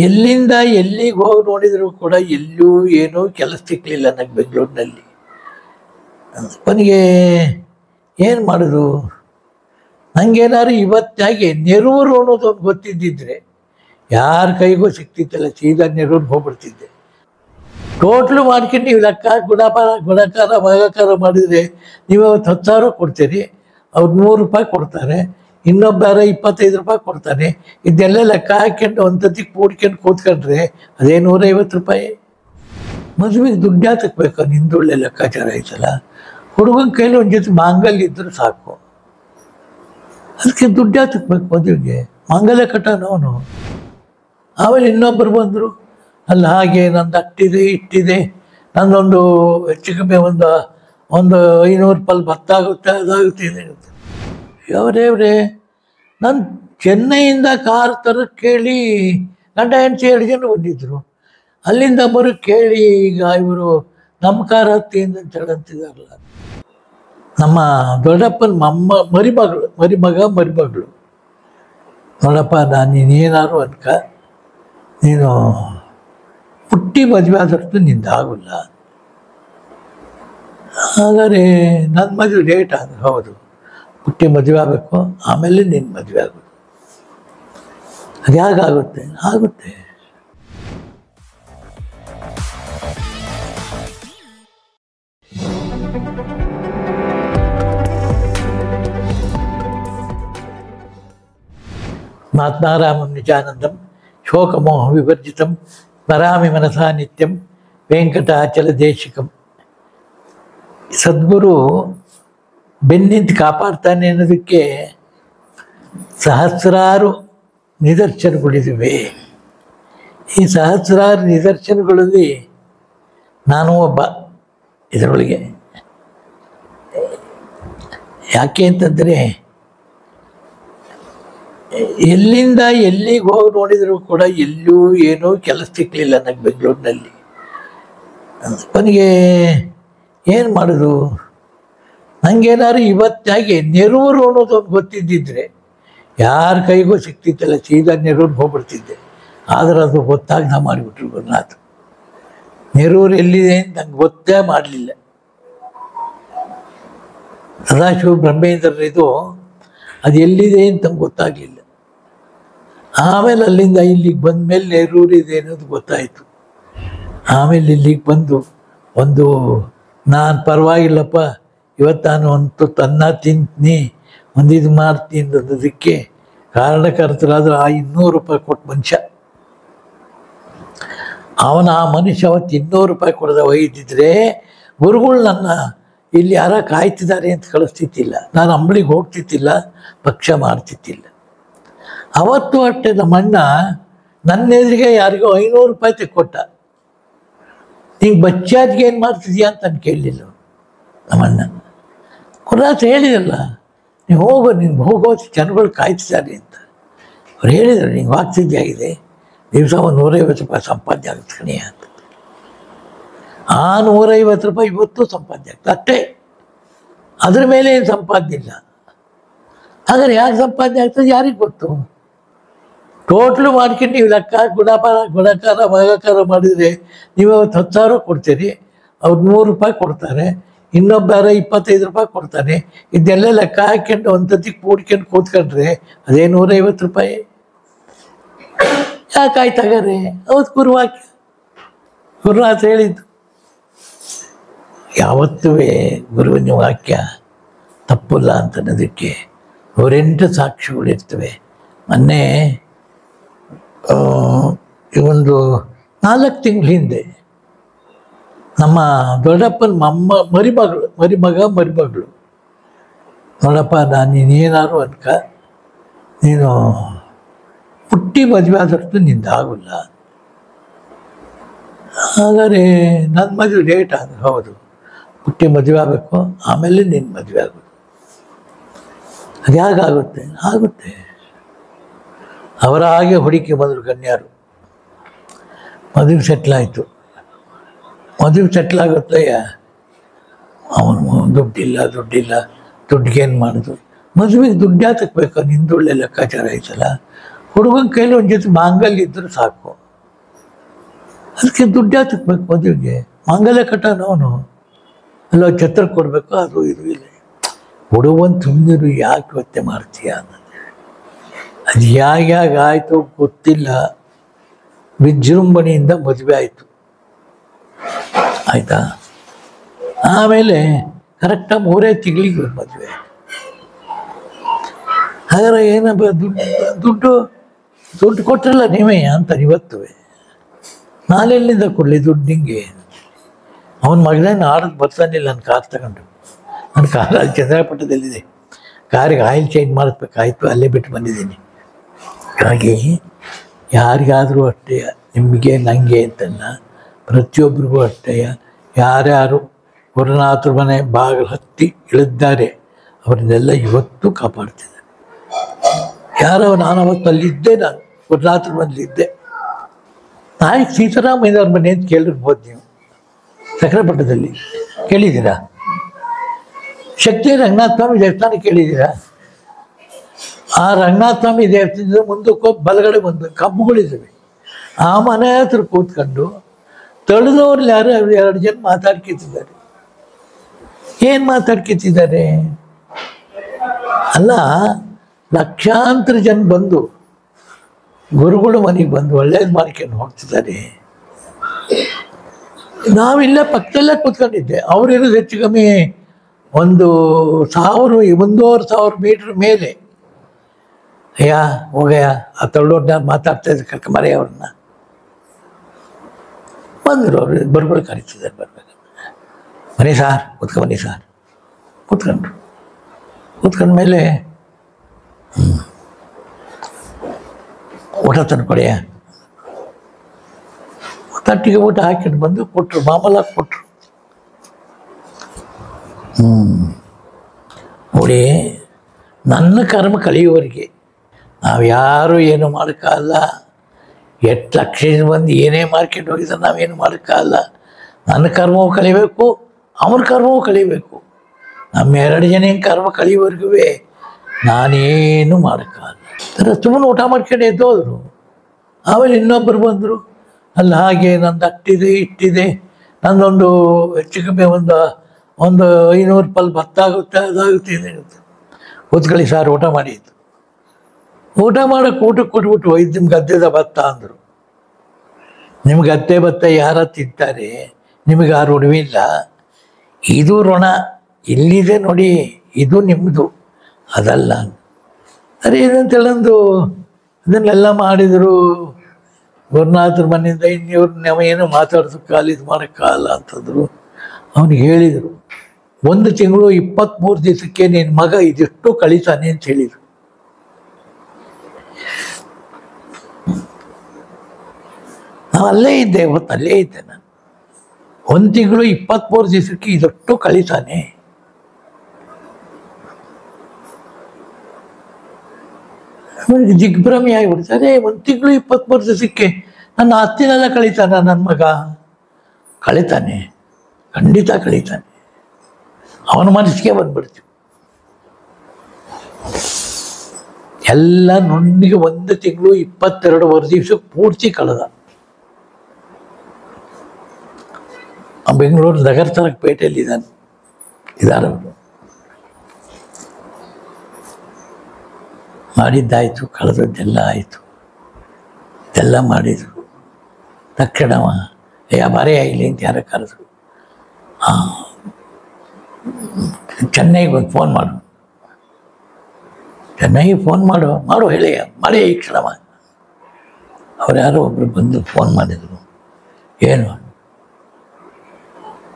ಎಲ್ಲಿಂದ ಎಲ್ಲಿಗೆ ಹೋಗಿ ನೋಡಿದರೂ ಕೂಡ ಎಲ್ಲೂ ಏನೂ ಕೆಲಸ ಸಿಕ್ಕಲಿಲ್ಲ ನನಗೆ ಬೆಂಗಳೂರಿನಲ್ಲಿ. ಕೊನೆಗೆ ಏನು ಮಾಡೋದು? ನನಗೇನಾದ್ರು ಇವತ್ತಾಗಿ ನೆರೂರು ಅನ್ನೋದು ಒಂದು ಗೊತ್ತಿದ್ದಿದ್ರೆ ಯಾರ ಕೈಗೂ ಸಿಗ್ತಿತ್ತಲ್ಲ, ಸೀದಾ ನೆರೂರಿಗೆ ಹೋಗ್ಬಿಡ್ತಿದ್ದೆ. ಟೋಟ್ಲು ಮಾಡ್ಕೊಂಡು ನೀವು ಲೆಕ್ಕ ಗುಣಕಾರ ಭಾಗಾಕಾರ ಮಾಡಿದರೆ ನೀವು ಅವತ್ತು 10,000 ಕೊಡ್ತೀರಿ, ಅವ್ರು 100 ರೂಪಾಯಿ ಕೊಡ್ತಾರೆ, ಇನ್ನೊಬ್ಬರ 25 ರೂಪಾಯಿ ಕೊಡ್ತಾನೆ. ಇದೆಲ್ಲ ಲೆಕ್ಕ ಹಾಕ್ಕೊಂಡು ಒಂದು ತತ್ತಿಗೆ ಕೂಡ್ಕೊಂಡು ಕೂತ್ಕೊಂಡ್ರೆ ಅದೇ 150 ರೂಪಾಯಿ. ಮದುವೆಗೆ ದುಡ್ಡು ಹಾಕಬೇಕು, ನಿಂದೊಳ್ಳೆ ಲೆಕ್ಕಾಚಾರ ಆಯ್ತಲ್ಲ. ಹುಡುಗನ ಕೈಲಿ ಒಂದು ಜೊತೆ ಮಾಂಗಲ್ಯ ಇದ್ದರೂ ಸಾಕು, ಅದಕ್ಕೆ ದುಡ್ಡು ಹಾಕಬೇಕು ಮದುವೆಗೆ. ಮಾಂಗಲ್ಯ ಕಟ್ಟೋಣ ಅವನು. ಆಮೇಲೆ ಇನ್ನೊಬ್ಬರು ಬಂದರು, ಅಲ್ಲ ಹಾಗೆ ನಂದು ಅಷ್ಟಿದೆ ಇಷ್ಟಿದೆ, ನಂದೊಂದು ಹೆಚ್ಚು ಕಮ್ಮಿ ಒಂದು 500 ರೂಪಾಯಿ ಭತ್ತ ಆಗುತ್ತೆ, ಅದಾಗುತ್ತೆ, ಇದಾಗುತ್ತೆ. ಅವರೇ ನಾನು ಚೆನ್ನೈಯಿಂದ ಕಾರ್ ತರಕ್ಕೆ ಕೇಳಿ ಗಂಡ ಹೆಂಡತಿ 2 ಜನ ಬಂದಿದ್ದರು. ಅಲ್ಲಿಂದ ಬರೋಕ್ಕೆ ಕೇಳಿ ಈಗ ಇವರು ನಮ್ಮ ಕಾರ್ ಹತ್ತಿಯಿಂದ ಅಂತಿದಾರಲ್ಲ. ನಮ್ಮ ದೊಡ್ಡಪ್ಪನ ಮರಿಮಗಳು ನೋಡಪ್ಪ, ನಾನು ನೀನೇನಾದ್ರು ಅನ್ಕ, ನೀನು ಪುಟ್ಟಿ ಮದುವೆ ಆದಷ್ಟು ನಿಂದಾಗಲ್ಲ. ಹಾಗಾದರೆ ನನ್ನ ಮದುವೆ ಲೇಟ್ ಆದ್ರೆ ಹೌದು, ಪುಟ್ಟಿ ಮದುವೆ ಆಗಬೇಕು, ಆಮೇಲೆ ನಿನ್ನ ಮದುವೆ ಆಗೋದು. ಅದು ಹೇಗಾಗುತ್ತೆ? ಆಗುತ್ತೆ. ಮಾತ್ಮಾರಾಮಂ ನಿಜಾನಂದಂ ಶೋಕಮೋಹ ವಿವರ್ಜಿತಂ ಸ್ಮರಾಮಿ ಮನಸಾ ನಿತ್ಯಂ ವೆಂಕಟಾಚಲ ದೇಶಿಕಂ. ಸದ್ಗುರು ಬೆನ್ನಿಂತು ಕಾಪಾಡ್ತಾನೆ ಅನ್ನೋದಕ್ಕೆ ಸಹಸ್ರಾರು ನಿದರ್ಶನಗಳಿವೆ. ಈ ಸಹಸ್ರಾರು ನಿದರ್ಶನಗಳಲ್ಲಿ ನಾನು ಒಬ್ಬ ಇದರೊಳಗೆ. ಯಾಕೆ ಅಂತಂದರೆ, ಎಲ್ಲಿಂದ ಎಲ್ಲಿಗೆ ಹೋಗಿ ನೋಡಿದರೂ ಕೂಡ ಎಲ್ಲೂ ಏನೂ ಕೆಲಸ ಸಿಕ್ಕಲಿಲ್ಲ ನನಗೆ ಬೆಂಗಳೂರಿನಲ್ಲಿ. ಕೊನೆಗೆ ಏನು ಮಾಡೋದು? ನನಗೇನಾದ್ರು ಇವತ್ತಾಗಿ ನೆರೂರು ಅನ್ನೋದು ಒಂದು ಗೊತ್ತಿದ್ದಿದ್ರೆ ಯಾರ ಕೈಗೂ ಸಿಗ್ತಿತ್ತಲ್ಲ, ಸೀದಾ ನೆರೂರಿಗೆ ಹೋಗ್ಬಿಡ್ತಿದ್ದೆ. ಆದರೆ ಅದು ಗೊತ್ತಾಗ್ದ ಮಾಡಿಬಿಟ್ರು ಗುರುನಾಥ್. ನೆರೂರು ಎಲ್ಲಿದೆ ಅಂತ ನಂಗೆ ಗೊತ್ತೇ ಮಾಡಲಿಲ್ಲ. ಸದಾಶಿವ ಬ್ರಹ್ಮೇಂದ್ರನಿದು ಅದು ಎಲ್ಲಿದೆ ಅಂತ ನಂಗೆ ಗೊತ್ತಾಗಲಿಲ್ಲ. ಆಮೇಲೆ ಅಲ್ಲಿಂದ ಇಲ್ಲಿಗೆ ಬಂದ ಮೇಲೆ ನೆರೂರಿದೆ ಅನ್ನೋದು ಗೊತ್ತಾಯಿತು. ಆಮೇಲೆ ಇಲ್ಲಿಗೆ ಬಂದು ನಾನು ಪರವಾಗಿಲ್ಲಪ್ಪ, ಇವತ್ತು ನಾನು ಒಂದು ತನ್ನ ತಿಂತೀನಿ, ಇದು ಮಾಡ್ತೀನಿ ಅನ್ನೋದಕ್ಕೆ ಕಾರಣಕರ್ತರಾದ್ರೆ ಆ 200 ರೂಪಾಯಿ ಕೊಟ್ಟು ಮನುಷ್ಯ. ಆ ಮನುಷ್ಯ ಅವತ್ತು 200 ರೂಪಾಯಿ ಕೊಡದ ಒಯ್ದಿದ್ರೆ ಗುರುಗಳು ನನ್ನ ಇಲ್ಲಿ ಯಾರ ಕಾಯ್ತಿದ್ದಾರೆ ಅಂತ ಕಳಿಸ್ತಿತ್ತಿಲ್ಲ, ನಾನು ಅಂಬಳಿಗೆ ಹೋಗ್ತಿತ್ತಿಲ್ಲ, ಪಕ್ಷ ಮಾಡ್ತಿತ್ತಿಲ್ಲ. ಅವತ್ತು ಅಷ್ಟೇ ನಮ್ಮಣ್ಣ ನನ್ನ ಎದುರಿಗೆ ಯಾರಿಗೋ 500 ರೂಪಾಯಿ ತೆಕ್ಕೊಟ್ಟ. ನೀನು ಬಚ್ಚಾದ್ಗೆ ಏನು ಮಾಡ್ತಿದ್ಯಾ ಅಂತ ನಾನು ಕೇಳಲಿಲ್ಲ ನಮ್ಮಣ್ಣ. ಕೊಡಾತ ಹೇಳಿದಲ್ಲ, ನೀವು ಹೋಗೋ ಜನಗಳು ಕಾಯ್ತಿದ್ದಾರೆ ಅಂತ ಅವ್ರು ಹೇಳಿದರು. ನಿಂಗೆ ಆಗ್ತಿದ್ದಾಗಿದೆ, ದಿವಸ 150 ರೂಪಾಯಿ ಸಂಪಾದನೆ ಆಗುತ್ತೆ ಕಣಿ ಅಂತ. ಆ 150 ರೂಪಾಯಿ ಇವತ್ತು ಸಂಪಾದನೆ ಆಗ್ತದೆ ಅಷ್ಟೇ, ಅದ್ರ ಮೇಲೆ ಏನು ಸಂಪಾದನೆ ಇಲ್ಲ. ಹಾಗಾದ್ರೆ ಯಾಕೆ ಸಂಪಾದನೆ ಆಗ್ತದೆ ಯಾರಿಗೆ ಗೊತ್ತು? ಟೋಟ್ಲು ಮಾಡ್ಕೊಂಡು ನೀವು ಲೆಕ್ಕ ಗುಣಕಾರ ಭಾಗಾಕಾರ ಮಾಡಿದರೆ ನೀವು ಅವತ್ತು 10,000 ಕೊಡ್ತೀರಿ, ಅವ್ರು 100 ರೂಪಾಯಿ ಕೊಡ್ತಾರೆ, ಇನ್ನೊಬ್ಬರ 25 ರೂಪಾಯಿ ಕೊಡ್ತಾನೆ. ಇದೆಲ್ಲ ಲೆಕ್ಕ ಹಾಕ್ಕೊಂಡು ಒಂದು ತತ್ತಿಗೆ ಕೂಡ್ಕೊಂಡು ಕೂತ್ಕೊಂಡ್ರೆ ಅದೇ 150 ರೂಪಾಯಿ. ಯಾಕಾಯ್ತಾಗಾರೆ? ಅವತ್ತು ಗುರುನಾಥ್ ಹೇಳಿದ್ದು. ಯಾವತ್ತೂ ಗುರುವಿನ ವಾಕ್ಯ ತಪ್ಪಲ್ಲ ಅಂತ ಅನ್ನೋದಕ್ಕೆ 108 ಸಾಕ್ಷಿಗಳಿರ್ತವೆ. ಮೊನ್ನೆ ಒಂದು 4 ತಿಂಗಳ ಹಿಂದೆ ನಮ್ಮ ದೊಡ್ಡಪ್ಪನ ಮರಿಮಗಳು ನೋಡಪ್ಪ, ನಾನು ನೀನೇನಾದ್ರು ಅನ್ಕ, ನೀನು ಪುಟ್ಟಿ ಮದುವೆ ಆದಷ್ಟು ನಿಂದಾಗಲ್ಲ. ಹಾಗಾದರೆ ನನ್ನ ಮದುವೆ ಲೇಟ್ ಆದ್ರೆ ಹೌದು, ಪುಟ್ಟಿ ಮದುವೆ ಆಗಬೇಕು, ಆಮೇಲೆ ನಿನ್ನ ಮದುವೆ ಆಗೋದು. ಅದು ಹೇಗಾಗುತ್ತೆ? ಆಗುತ್ತೆ. ಅವರ ಹಾಗೆ ಹುಡುಕಿ ಬಂದರು ಕನ್ಯಾರು. ಮದುವೆ ಸೆಟ್ಲಾಯಿತು. ಮದುವೆ ಸೆಟ್ಲಾಗುತ್ತಯ್ಯ, ಅವನು ದುಡ್ಡಿಲ್ಲ, ದುಡ್ಡಿಗೇನು ಮಾಡೋದು? ಮದುವೆಗೆ ದುಡ್ಡು ಹಾಕಬೇಕು, ನಿಂದೊಳ್ಳೆ ಲೆಕ್ಕಾಚಾರ ಆಯ್ತಲ್ಲ. ಹುಡುಗನ ಕೈಲಿ ಒಂದು ಜೊತೆ ಮಾಂಗಲ್ಯ ಇದ್ದರೂ ಸಾಕು. ಅದಕ್ಕೆ ದುಡ್ಡು ಹಾಕಬೇಕು ಮದುವೆಗೆ, ಮಾಂಗಲ್ಯ ಕಟ್ಟೋನು ಅವನು ಅಲ್ಲ, ಛತ್ರ ಕೊಡಬೇಕು, ಅದು ಇದು ಇಲ್ಲ. ಹುಡುಗನ್ ತುಂಬಿರು ಯಾಕೆ ವ್ಯತ್ಯೆ ಮಾಡ್ತೀಯ ಅನ್ನೋದು. ಅದು ಯಾಗ ಆಯಿತು ಗೊತ್ತಿಲ್ಲ. ವಿಜೃಂಭಣೆಯಿಂದ ಮದುವೆ ಆಯಿತು, ಆಯಿತಾ. ಆಮೇಲೆ ಕರೆಕ್ಟಾಗಿ 3 ತಿಂಗಳಿಗೆ ಮದುವೆ ಆಯಿತು. ಹಾಗಾದ್ರೆ ಏನಪ್ಪ ದುಡ್ಡು ಕೊಟ್ಟರಲ್ಲ ನೀವೇ ಅಂತಾರೆ ಇವತ್ತು. ನಾಳೆಲ್ಲಿಂದ ಕೊಡಲಿ ದುಡ್ಡು ನಿಂಗೆ? ಅವನ ಮಗಳೇನು ಆಡೋದು ಬರ್ತಾನಿಲ್ಲ. ನನ್ನ ಕಾರ್ ತಗೊಂಡು, ನನ್ನ ಕಾರ್ ಅಲ್ಲಿ ಚಂದ್ರಪಟ್ಟಣದಲ್ಲಿದೆ, ಕಾರಿಗೆ ಆಯಿಲ್ ಚೇಂಜ್ ಮಾಡಿಸ್ಬೇಕಾಯ್ತು, ಅಲ್ಲೇ ಬಿಟ್ಟು ಬಂದಿದ್ದೀನಿ. ಹಾಗಾಗಿ ಯಾರಿಗಾದರೂ ಅಷ್ಟೇ, ನಿಮಗೆ ನನಗೆ ಅಂತಲ್ಲ, ಪ್ರತಿಯೊಬ್ಬರಿಗೂ ಅಷ್ಟೇ. ಯಾರ್ಯಾರು ಗುರುನಾಥರ ಮನೆ ಬಾಗಿಲು ಹತ್ತಿ ಇಳಿದ್ದಾರೆ ಅವರನ್ನೆಲ್ಲ ಇವತ್ತು ಕಾಪಾಡ್ತಿದ್ದಾರೆ. ಯಾರೋ ನಾನು ಅವತ್ತು ಅಲ್ಲಿದ್ದೆ, ನಾನು ಗುರುನಾಥರ ಮನೇಲಿದ್ದೆ. ನಾಯಕ್ ಸೀತಾರಾಮಯ್ಯವ್ರ ಮನೆ ಅಂತ ಕೇಳಿರ್ಬೋದು ನೀವು, ಚಕ್ರಪಟ್ಟಣದಲ್ಲಿ ಕೇಳಿದ್ದೀರಾ? ಶಕ್ತಿ ರಂಗನಾಥ ಸ್ವಾಮಿ ದೇವಸ್ಥಾನ ಕೇಳಿದ್ದೀರಾ? ಆ ರಂಗನಾಥ ಸ್ವಾಮಿ ದೇವಸ್ಥಾನದಿಂದ ಮುಂದಕ್ಕೆ ಹೋಗಿ ಬಲಗಡೆ ಬಂದು ಕಂಬಗಳಿದ್ದಾವೆ. ಆ ಮನೆ ಹತ್ರ ಕೂತ್ಕೊಂಡು ತಳೆದವ್ರಲ್ಲಿ ಯಾರು 2 ಜನ ಮಾತಾಡ್ಕೊತಿದ್ದಾರೆ. ಏನು ಮಾತಾಡ್ಕೊತಿದ್ದಾರೆ? ಅಲ್ಲ, ಲಕ್ಷಾಂತರ ಜನ ಬಂದು ಗುರುಗಳು ಮನೆಗೆ ಬಂದು ಒಳ್ಳೇದು ಮಾಡ್ಕೊಂಡು ಹೋಗ್ತಿದ್ದಾರೆ. ನಾವಿಲ್ಲೇ ಪಕ್ಕದಲ್ಲೇ ಕೂತ್ಕೊಂಡಿದ್ದೆ. ಅವರಿರೋದು ಹೆಚ್ಚು ಕಮ್ಮಿ 1,000-1,500 ಮೀಟ್ರ್ ಮೇಲೆ. ಅಯ್ಯ ಹೋಗಯ್ಯ, ಆ ತಳ್ಳೋಡ್ನ ಮಾತಾಡ್ತಾ ಇದ್ದೆ, ಕರ್ಕೊಂಬರಿ ಅವ್ರನ್ನ. ಬಂದರು, ಅವರು ಬರ್ಬೋದು ಕರೀತಿದ್ದಾರೆ, ಬರ್ಬೇಕು. ಬನ್ನಿ ಸಾರ್, ಕೂತ್ಕೊಂಡ್ಬನ್ನಿ ಸಾರ್. ಕೂತ್ಕೊಂಡ್ಮೇಲೆ ಊಟ ತಂದು ಕೊಡೆಯ, ತಟ್ಟಿಗೆ ಊಟ ಹಾಕಿಟ್ಟು ಬಂದು ಕೊಟ್ಟರು, ಮಾಮೂಲಾಗಿ ಕೊಟ್ಟರು. ನೋಡಿ, ನನ್ನ ಕರ್ಮ ಕಳೆಯುವವರೆಗೆ ನಾವು ಯಾರೂ ಏನು ಮಾಡೋಕ್ಕಾಗಲ್ಲ. 8 ಲಕ್ಷ ಬಂದು ಏನೇ ಮಾಡ್ಕೊಂಡು ಹೋಗಿದ್ರೆ ನಾವೇನು ಮಾಡೋಕ್ಕಾಗಲ್ಲ. ನನ್ನ ಕರ್ಮವು ಕಳಿಬೇಕು, ಅವ್ರ ಕರ್ಮವು ಕಳಿಬೇಕು. ನಮ್ಮ 2 ಜನ ಕರ್ಮ ಕಳೆಯುವವರೆಗೂ ನಾನೇನು ಮಾಡೋಕ್ಕಾಗಲ್ಲ. ಸುಮ್ಮನೆ ಊಟ ಮಾಡ್ಕೊಂಡು ಎದ್ದೋದ್ರು. ಆಮೇಲೆ ಇನ್ನೊಬ್ಬರು ಬಂದರು, ಅಲ್ಲ ಹಾಗೆ ನಂದು ಅಷ್ಟಿದೆ ಇಷ್ಟಿದೆ, ನಂದೊಂದು ಹೆಚ್ಚು ಕಮ್ಮಿ ಒಂದು 500 ರೂಪಾಯಿ ಭತ್ತ ಆಗುತ್ತೆ, ಅದಾಗುತ್ತೆ, ಇದಾಗುತ್ತೆ. ಕೂತ್ಕೊಳ್ಳಿ ಸಾರ್, ಊಟ ಮಾಡಿದ್ದು. ಊಟ ಮಾಡೋಕ್ಕೆ ಊಟಕ್ಕೆ ಕೊಟ್ಬಿಟ್ಟು ಇದು ನಿಮ್ಮ ಗದ್ದೆದ ಭತ್ತ ಅಂದರು. ನಿಮ್ಮ ಗದ್ದೆ ಭತ್ತ ಯಾರ ತಿಂತಾರೆ? ನಿಮಗೆ ಆ ಋಣವಿಲ್ಲ. ಇದು ಋಣ ಇಲ್ಲಿದೆ ನೋಡಿ, ಇದು ನಿಮ್ಮದು, ಅದಲ್ಲ. ಅರೆ ಏನಂತೇಳಂದು ಅದನ್ನೆಲ್ಲ ಮಾಡಿದರು. ಗುರುನಾಥರ ಮನೆಯಿಂದ ಇನ್ನಿವ್ರು ನಾವೇನು ಮಾತಾಡ್ಸೋಕ್ಕಾಗಲ್ಲ, ಇದು ಮಾಡೋಕ್ಕಾಗಲ್ಲ ಅಂತಂದರು. ಅವನಿಗೆ ಹೇಳಿದರು, 1 ತಿಂಗಳು 23 ದಿವಸಕ್ಕೆ ನಿನ್ನ ಮಗ ಇದೆಷ್ಟು ಕಳೀತಾನೆ ಅಂತ ಹೇಳಿದರು. ನಾನು ಅಲ್ಲೇ ಇದ್ದೆ, ಇವತ್ತು ಅಲ್ಲೇ ಇದ್ದೆ ನಾನು. 1 ತಿಂಗಳು 23 ದಿವಸಕ್ಕೆ ಇದಷ್ಟು ಕಳೀತಾನೆ. ಅವನಿಗೆ ದಿಗ್ಭ್ರಮೆ ಆಗಿಬಿಡ್ತಾರೆ. 1 ತಿಂಗಳು 23 ದಿವಸಕ್ಕೆ ನನ್ನ ಆಸ್ತಿನೆಲ್ಲ ಕಳೀತಾನ ನನ್ನ ಮಗ? ಕಳೀತಾನೆ, ಖಂಡಿತ ಕಳೀತಾನೆ. ಅವನ ಮನಸ್ಸಿಗೆ ಬಂದ್ಬಿಡ್ತೀವಿ ಎಲ್ಲ. ನುಣ್ಣಿಗೆ 1 ತಿಂಗಳು 22 ದಿವಸಕ್ಕೆ ಪೂರ್ತಿ ಕಳೆದ. ಬೆಂಗಳೂರು ನಗರ ತರಕ ಪೇಟೆಯಲ್ಲಿ ಇದ್ದಾರೆ ಅವರು. ಮಾಡಿದ್ದಾಯಿತು, ಕಳೆದದ್ದೆಲ್ಲ ಆಯಿತು, ಇದೆಲ್ಲ ಮಾಡಿದರು. ತಕ್ಷಣವ ಬರೇ ಇಲ್ಲಿ ಅಂತ ಯಾರ ಕರೆದ್ರು. ಚೆನ್ನೈಗೆ ಒಂದು ಫೋನ್ ಮಾಡು, ಚೆನ್ನೈಗೆ ಫೋನ್ ಮಾಡು ಹೇಳಿ, ಮಾಡಿ ಈ ಕ್ಷಣವ. ಅವ್ರು ಯಾರೋ ಒಬ್ಬರು ಬಂದು ಫೋನ್ ಮಾಡಿದರು. ಏನು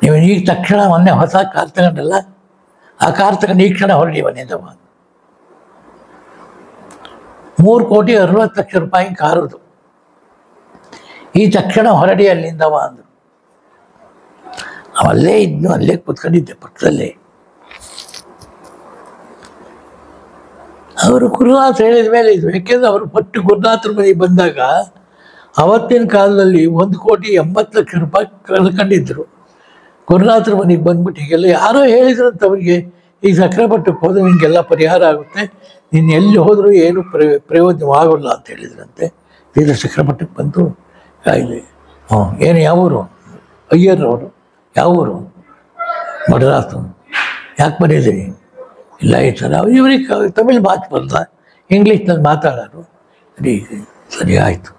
ನೀವು ಈಗ ತಕ್ಷಣ ಮೊನ್ನೆ ಹೊಸ ಕಾರ್ ತಗೊಂಡಲ್ಲ, ಆ ಕಾರ್ ತಗೊಂಡು ಈ ಕ್ಷಣ ಹೊರಡಿ ಮನೆಯಿಂದ. 3,60,00,000 ರೂಪಾಯಿ ಕಾರದು. ಈ ತಕ್ಷಣ ಹೊರಡಿ ಅಲ್ಲಿಂದವ ಅಂದರು. ಅವಲ್ಲೇ ಇದ್ನು, ಅಲ್ಲೇ ಕೂತ್ಕೊಂಡಿದ್ದೆ ಪಕ್ಕದಲ್ಲೇ. ಅವರು ಗುರುನಾಥ ಹೇಳಿದ ಮೇಲೆ ಇದು, ಯಾಕೆಂದರೆ ಅವರು ಪಟ್ಟು ಗುರುನಾಥರ ಮನೆಗೆ ಬಂದಾಗ ಅವತ್ತಿನ ಕಾಲದಲ್ಲಿ 1,80,00,000 ರೂಪಾಯಿ ಕಳ್ಕೊಂಡಿದ್ರು. ಗುರುನಾಥರ ಮನೆಗೆ ಬಂದ್ಬಿಟ್ಟು ಹೀಗೆಲ್ಲ ಯಾರೋ ಹೇಳಿದ್ರಂತ ಅವರಿಗೆ, ಈಗ ಚಕ್ರಪಟ್ಟಕ್ಕೆ ಹೋದ್ರೆ ನಿಮಗೆಲ್ಲ ಪರಿಹಾರ ಆಗುತ್ತೆ, ನೀನು ಎಲ್ಲಿ ಹೋದರೂ ಏನು ಪ್ರಯೋಜನವಾಗೋಲ್ಲ ಅಂತ ಹೇಳಿದ್ರಂತೆ. ಸೀದಾ ಚಕ್ರಪಟ್ಟಕ್ಕೆ ಬಂದು ಕಾಯಿಲೆ ಏನು ಯಾವೂರು? ಅಯ್ಯರವರು. ಯಾವೂರು? ಮಡ್ರಾಸು. ಯಾಕೆ ಬರೀದಿರಿ? ಇಲ್ಲ ಈ ಥರ ಇವ್ರಿಗೆ ತಮಿಳ್ ಮಾತು ಬರಲ್ಲ, ಇಂಗ್ಲೀಷ್ನಲ್ಲಿ ಮಾತಾಡೋರು. ಸರಿ ಆಯಿತು,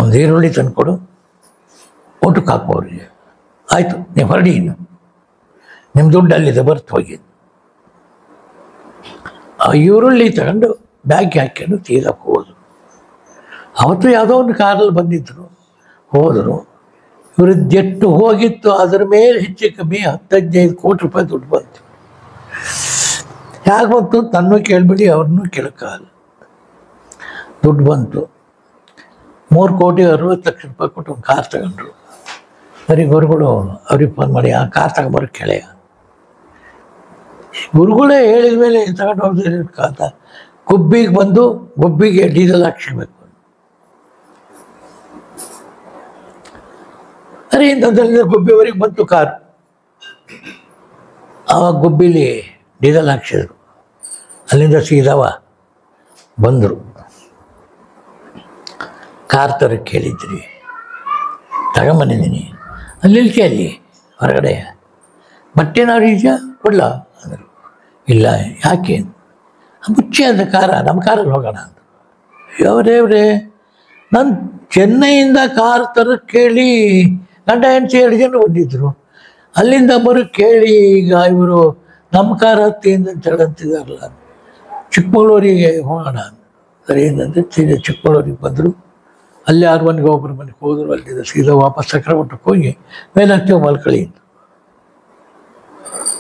ಒಂದು ಈರುಳ್ಳಿ ತಂದುಕೊಡು, ಊಟಕ್ಕೆ ಹಾಕುವವ್ರಿಗೆ. ಆಯಿತು, ನೀವು ಹೊರಡಿ, ಇನ್ನು ನಿಮ್ಮ ದುಡ್ಡು ಅಲ್ಲಿದೆ ಬರ್ತು ಹೋಗಿ. ಆ ಈರುಳ್ಳಿ ತಗೊಂಡು ಬ್ಯಾಗ್ಗೆ ಹಾಕ್ಕೊಂಡು ತೀರಾ ಹೋದರು. ಅವತ್ತು ಯಾವುದೋ ಒಂದು ಕಾರಲ್ಲಿ ಬಂದಿದ್ದರು, ಹೋದರು. ಇವರು ಜೆಟ್ಟು ಹೋಗಿತ್ತು, ಅದರ ಮೇಲೆ ಹೆಚ್ಚು ಕಮ್ಮಿ 10-15 ಕೋಟಿ ರೂಪಾಯಿ ದುಡ್ಡು ಬಂತು. ಹೇಗೆ ಬಂತು ತನ್ನೂ ಕೇಳಬೇಡಿ, ಅವ್ರನ್ನೂ ಕೇಳೋಕ್ಕಾಗಲ್ಲ. ದುಡ್ಡು ಬಂತು. 3,60,00,000 ರೂಪಾಯಿ ಕೊಟ್ಟು ಒಂದು ಕಾರ್ ತಗೊಂಡ್ರು. ಸರಿ, ಗುರುಗಳು ಅವ್ರಿಗೆ ಫೋನ್ ಮಾಡಿ ಆ ಕಾರ್ ತಗೊಂಬರೋಕ್ಕೆ ಕೇಳೆಯ. ಗುರುಗಳೇ ಹೇಳಿದ ಮೇಲೆ ತಗೊಂಡು ಹೋಗ್ತಾರೆ ಕಾತ. ಗುಬ್ಬಿಗೆ ಬಂದು ಗುಬ್ಬಿಗೆ ಡೀಸೆಲ್ ಹಾಕ್ಸಿರ್ಬೇಕು. ಸರಿ ಇಂಥದ್ರಲ್ಲಿ ಗುಬ್ಬಿವರೆಗೆ ಬಂತು ಕಾರು. ಆವಾಗ ಗುಬ್ಬಿಲಿ ಡೀಸೆಲ್ ಹಾಕ್ಸಿದ್ರು. ಅಲ್ಲಿಂದ ಸೀದಾವ ಬಂದರು. ಕಾರ್ ತರಕ್ಕೆ ಹೇಳಿದ್ರಿ, ತಗೊಂಬಂದಿದ್ದೀನಿ. ಅಲ್ಲಿ ಹೊರಗಡೆ ಬಟ್ಟೆನಾರು ಈಜ ಕೊಡ್ಲ ಅಂದರು. ಇಲ್ಲ, ಯಾಕೆ? ಮುಚ್ಚೆ ಅಂದ ಕಾರ, ನಮ್ಮ ಕಾರಲ್ಲಿ ಹೋಗೋಣ ಅಂದರು. ಅವರೇ ನಾನು ಚೆನ್ನೈಯಿಂದ ಕಾರ್ ತರಕ್ಕೆ ಕೇಳಿ ಗಂಡ ಹೆಂಡತಿ 2 ಜನ ಬಂದಿದ್ದರು. ಅಲ್ಲಿಂದ ಬರೋಕ್ಕೆ ಕೇಳಿ ಈಗ ಇವರು ನಮ್ಮ ಕಾರ್ ಹತ್ತಿಯಿಂದ ಅಂತಿದಾರಲ್ಲ, ಚಿಕ್ಕಮಗಳೂರಿಗೆ ಹೋಗೋಣ. ಸರಿ ಏನಂದರೆ ಸೀದಾ ಚಿಕ್ಕಮಗಳೂರಿಗೆ ಬಂದರು. ಅಲ್ಲಿ 6 ಮನೆಗೆ ಒಬ್ಬರು ಮನೆಗೆ ಹೋದರು. ಅಲ್ಲಿಂದ ಸೀದಾ ವಾಪಸ್ ಚಕ್ರಪಟ್ಟಕ್ಕೆ ಹೋಗಿ ಮೇಲೆ ಹತ್ತಿ ಮಲ್ಕಳಿ.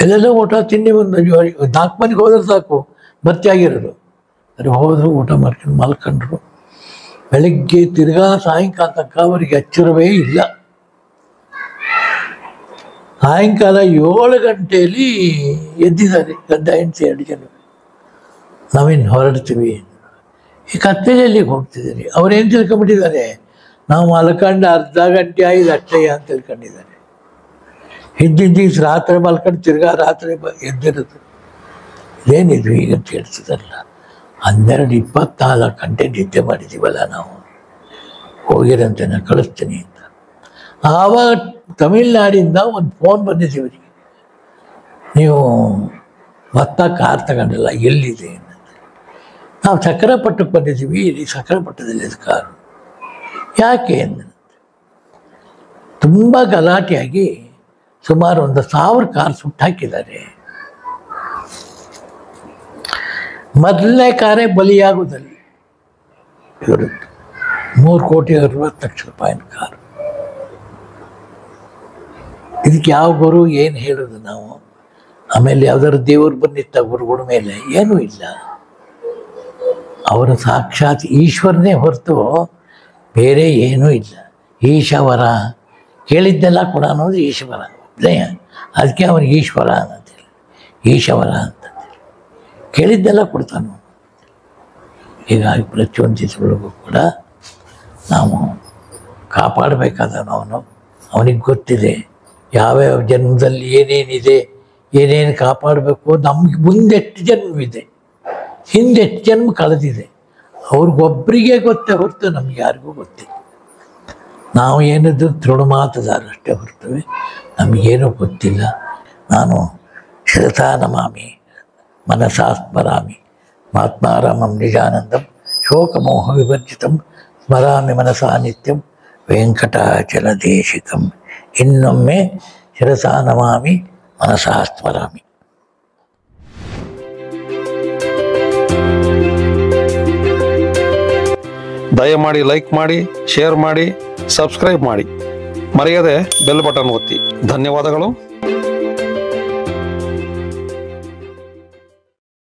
ಎಲ್ಲೆಲ್ಲ ಊಟ ತಿಂಡಿ ಬಂದು 4 ಮನೆಗೆ ಹೋದ್ರೆ ಸಾಕು ಭರ್ತಿಯಾಗಿರೋದು. ಸರಿ ಹೋದರು, ಊಟ ಮಾಡ್ಕೊಂಡು ಮಲ್ಕೊಂಡ್ರು. ಬೆಳಗ್ಗೆ ತಿರ್ಗಾ ಸಾಯಂಕಾಲ ತನಕ ಅವರಿಗೆ ಎಚ್ಚರವೇ ಇಲ್ಲ. ಸಾಯಂಕಾಲ 7 ಗಂಟೆಯಲ್ಲಿ ಎದ್ದಿದ್ದಾರೆ ಗಂಡ ಹೆಂಡತಿ 2 ಜನ. ನಾವಿನ್ನು ಹೊರಡ್ತೀವಿ. ಈ ಕತ್ತಲೆಯಲ್ಲಿಗೆ ಹೋಗ್ತಿದ್ದೀರಿ. ಅವ್ರೇನು ತಿಳ್ಕೊಂಬಿಟ್ಟಿದ್ದಾರೆ, ನಾವು ಮಲ್ಕೊಂಡು ಅರ್ಧ ಗಂಟೆ ಆಯ್ತು ಅಷ್ಟಯ್ಯ ಅಂತ ತಿಳ್ಕೊಂಡಿದ್ದಾರೆ. ಹಿಂದಿನ ದಿವ್ಸ ರಾತ್ರಿ ಮಲ್ಕೊಂಡು ತಿರ್ಗಾ ರಾತ್ರಿ ಎದ್ದಿರೋದು. ಇದೇನಿದು ಈಗಂತ ಹೇಳ್ತಿದಾರಲ್ಲ. 12-24 ಗಂಟೆ ನಿದ್ದೆ ಮಾಡಿದ್ದೀವಲ್ಲ ನಾವು. ಹೋಗಿರಂತೆ ನಾನು ಕಳಿಸ್ತೀನಿ ಅಂತ. ಆವಾಗ ತಮಿಳ್ನಾಡಿಂದ ಒಂದು ಫೋನ್ ಬಂದಿದ್ದೀವಿ ಅವರಿಗೆ, ನೀವು ಮತ್ತೆ ಕಾರ್ ತಗೊಂಡಲ್ಲ, ಎಲ್ಲಿದೆ? ನಾವು ಚಕ್ರಪಟ್ಟಕ್ಕೆ ಬಂದಿದ್ದೀವಿ, ಇಲ್ಲಿ ಚಕ್ರಪಟ್ಟದಲ್ಲಿ ಕಾರು. ಯಾಕೆ ಅಂದ. ತುಂಬ ಗಲಾಟೆಯಾಗಿ ಸುಮಾರು 1,000 ಕಾರ್ ಸುಟ್ಟು ಹಾಕಿದ್ದಾರೆ. ಮೊದಲನೇ ಕಾರೇ ಬಲಿಯಾಗುವುದಲ್ಲಿ ಇವರದ್ದು 3,60,00,000 ರೂಪಾಯಿನ ಕಾರು. ಇದಕ್ಕೆ ಯಾವ ಗುರು ಏನು ಹೇಳೋದು ನಾವು? ಆಮೇಲೆ ಯಾವ್ದಾದ್ರು ದೇವರು ಬಂದಿತ್ತ ಗುರುಗಳ ಮೇಲೆ? ಏನೂ ಇಲ್ಲ. ಅವರ ಸಾಕ್ಷಾತ್ ಈಶ್ವರನೇ ಹೊರತು ಬೇರೆ ಏನೂ ಇಲ್ಲ. ಈಶವರ ಕೇಳಿದ್ದೆಲ್ಲ ಕೂಡ ಅನ್ನೋದು ಈಶ್ವರ ಒಬ್ಬನೇ. ಅದಕ್ಕೆ ಅವನಿಗೆ ಈಶ್ವರ ಅಂತೇಳಿ, ಈಶವರ ಅಂತಂದೇಳಿ ಕೇಳಿದ್ದೆಲ್ಲ ಕೊಡ್ತಾನು. ಹೀಗಾಗಿ ಪ್ರತಿಯೊಂದು ದಿವಸಗಳಿಗೂ ಕೂಡ ನಾವು ಕಾಪಾಡಬೇಕಾದವನು. ಅವನಿಗೆ ಗೊತ್ತಿದೆ ಯಾವ್ಯಾವ ಜನ್ಮದಲ್ಲಿ ಏನೇನಿದೆ, ಏನೇನು ಕಾಪಾಡಬೇಕು. ನಮ್ಗೆ ಮುಂದೆಷ್ಟು ಜನ್ಮವಿದೆ, ಹಿಂದೆಷ್ಟು ಜನ್ಮ ಕಳೆದಿದೆ, ಅವ್ರಿಗೊಬ್ಬರಿಗೆ ಗೊತ್ತೇ ಹೊರತು ನಮ್ಗೆ ಯಾರಿಗೂ ಗೊತ್ತಿಲ್ಲ. ನಾವು ಏನಿದ್ದು ತೃಣಮಾತದಾರಷ್ಟೇ ಹೊರ್ತವೆ, ನಮಗೇನೂ ಗೊತ್ತಿಲ್ಲ. ನಾನು ಶಿರಸಾ ನಮಾಮಿ ಮನಸಾ ಸ್ಮರಾಮಿ ಮಹಾತ್ಮಾರಾಮಂ ನಿಜಾನಂದಂ ಶೋಕಮೋಹ ವಿವರ್ಜಿತಂ ಸ್ಮರಾಮಿ ಮನಸಾ ನಿತ್ಯಂ ವೆಂಕಟಾಚಲದೇಶಿಕಂ. ಇನ್ನೊಮ್ಮೆ ಶಿರಸಾ ನಮಾಮಿ ಮನಸಾ ಸ್ಮರಾಮಿ. ದಯಮಾಡಿ ಲೈಕ್ ಮಾಡಿ, ಶೇರ್ ಮಾಡಿ, ಸಬ್ಸ್ಕ್ರೈಬ್ ಮಾಡಿ. ಮರೆಯದೆ ಬೆಲ್ ಬಟನ್ ಒತ್ತಿ. ಧನ್ಯವಾದಗಳು.